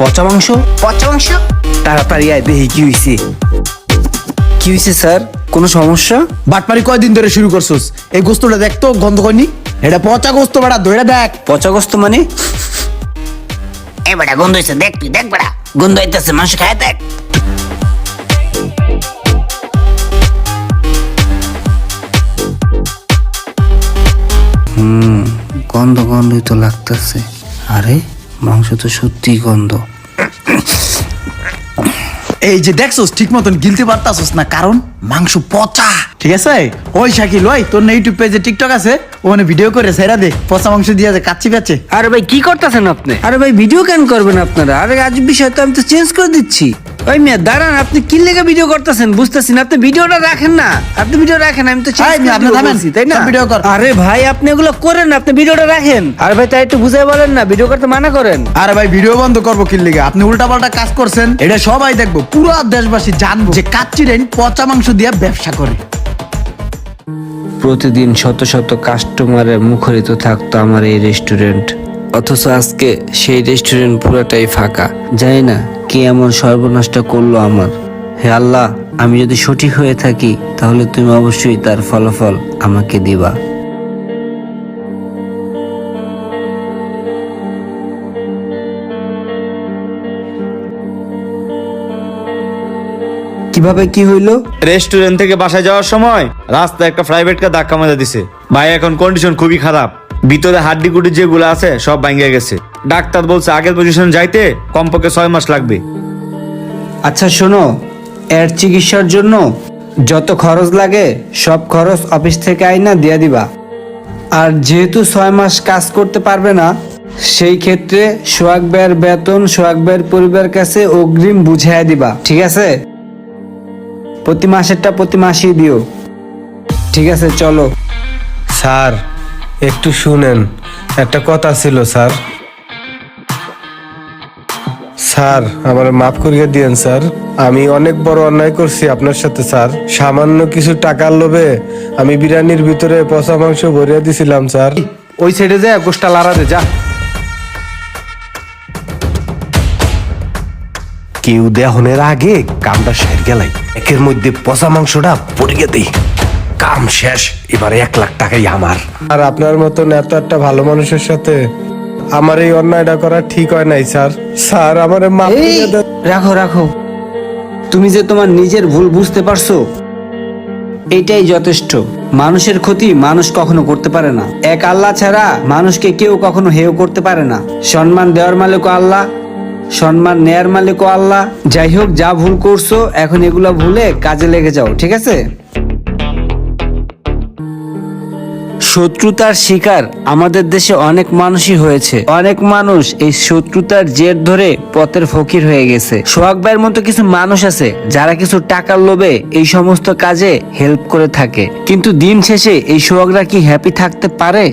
পচা মাংস? পচা মাংস? তাড়াতাড়ি আয় দেখি কি হইছে। কি হইছে স্যার, কোনো সমস্যা? বাটপারি কয়দিন ধরে শুরু করছস? এই গোস্তটা দেখ তো, গন্ধ কইনি। এটা পচা গোস্ত বেটা, ধইরা দেখ। পচা গোস্ত মানে? এ বেটা গন্ধ হইছে, দেখ তুই দেখ বেটা, গন্ধ হইতাছে, মানুষ খায় দেখ। গন্ধ গন্ধই তো লাগতেছে। আরে মাংস তো সত্যি গন্ধ। এই যে দেখছস ঠিক মতন গিলতে পারতাছস না, কারণ মাংস পচা। ঠিক আছে? ওই শাকিল, ওই তোর না ইউটিউব পেজে টিকটক আছে, ওখানে ভিডিও করে ছেড়া দে, পচা মাংস দিয়ে যে কাচ্চি বেচে। আরে ভাই কি করতেছেন আপনি? আরে ভাই ভিডিও কেন করবেন আপনারা? আরে আজ বিষয় তো আমি তো চেঞ্জ করে দিচ্ছি। ওই মিয়া দাঁড়ান, আপনি কি লেগে ভিডিও করতেছেন বুঝতেছি না। আপনি ভিডিওটা রাখেন না, আপনি ভিডিও রাখেন, আমি তো চেঞ্জ করে আপনি থামেন, দিচ্ছি, তাই না? ভিডিও কর। আরে ভাই আপনি এগুলো করেন না, আপনি ভিডিওটা রাখেন। আরে ভাই তাই একটু বুঝাই বলেন না, ভিডিও করতে মানা করেন। আরে ভাই ভিডিও বন্ধ করবো কি লিগে? আপনি উল্টাপাল্টা কাজ করছেন, এটা সবাই দেখবো, পুরো দেশবাসী জানবো যে কাচ্চি রেন পচা মাংস দিয়ে ব্যবসা করে। প্রতিদিন শত শত কাস্টমারে মুখরিত থাকতো আমার এই রেস্টুরেন্ট, অথচ আজকে সেই রেস্টুরেন্ট পুরোটাই ফাঁকা। জানি না কে এমন সর্বনাশটা করলো আমার। হে আল্লাহ, আমি যদি সঠিক হয়ে থাকি তাহলে তুমি অবশ্যই তার ফলাফল আমাকে দিবা। কিভাবে কি হইলো? রেস্টুরেন্ট থেকে বাসায় যাওয়ার সময় রাস্তায় একটা প্রাইভেট কার ধাক্কা মারা দিছে ভাই। এখন কন্ডিশন খুবই খারাপ, ভিতরে হাড্ডি কুটি যেগুলো আছে সব ভাঙে গেছে। ডাক্তার বলছে আগের পজিশন যাইতে কমপক্ষে 6 মাস লাগবে। আচ্ছা শোনো, এর চিকিৎসার জন্য যত খরচ লাগে সব খরচ অফিস থেকে আইনা দিয়া দিবা। আর যেহেতু 6 মাস কাজ করতে পারবে না, সেই ক্ষেত্রে সোহাগ ভাইয়ের বেতন সোহাগ ভাইয়ের পরিবারের কাছে অগ্রিম বুঝাইয়া দিবা, ঠিক আছে? প্রতি মাসেরটা প্রতি মাসেই দিও, ঠিক আছে? চলো। স্যার একটু শুনেন, একটা কথা ছিল স্যার। স্যার আমার মাফ করিয়ে দিয়েন স্যার, আমি অনেক বড় অন্যায় করছি আপনার সাথে স্যার। সামান্য কিছু টাকার লোভে আমি বিরিয়ানির ভিতরে পচা মাংস ভরিয়ে দিছিলাম স্যার। ওই সাইডে যা গোষ্ঠটা লাড়া দে, যা। কেউ দেহনের আগে কামটা সের গেলাই, একের মধ্যে পচা মাংসটা পড়িয়ে দেই, কাম শেষ। এবারে 1 লাখ টাকাই আমার। আর আপনার মতন এত একটা ভালো মানুষের সাথে আমার এই অন্যায়টা করা ঠিক হয় নাই স্যার। স্যার আমার মাফ এই, করে দেন। রাখো রাখো, তুমি যে তোমার নিজের ভুল বুঝতে পারছো এটাই যথেষ্ট। মানুষের ক্ষতি মানুষ কখনো করতে পারে না, এক আল্লাহ ছাড়া মানুষকে কেউ কখনো হেয় করতে পারে না। সম্মান দেওয়ার মালিকও আল্লাহ, সম্মান নেয়ার মালিকও আল্লাহ। যাই হোক, যা ভুল করছো এখন এগুলা ভুলে কাজে লেগে যাও, ঠিক আছে? শত্রুতার শিকার আমাদের দেশে অনেক মানুষই হয়েছে। অনেক মানুষ এই শত্রুতার জের ধরে পথের ফকির হয়ে গেছে। সোহাগ ভাইয়ের মতো কিছু মানুষ আছে যারা কিছু টাকার লোভে এই সমস্ত কাজে হেল্প করে থাকে, কিন্তু দিন শেষে এই সোহাগরা কি হ্যাপি থাকতে পারে?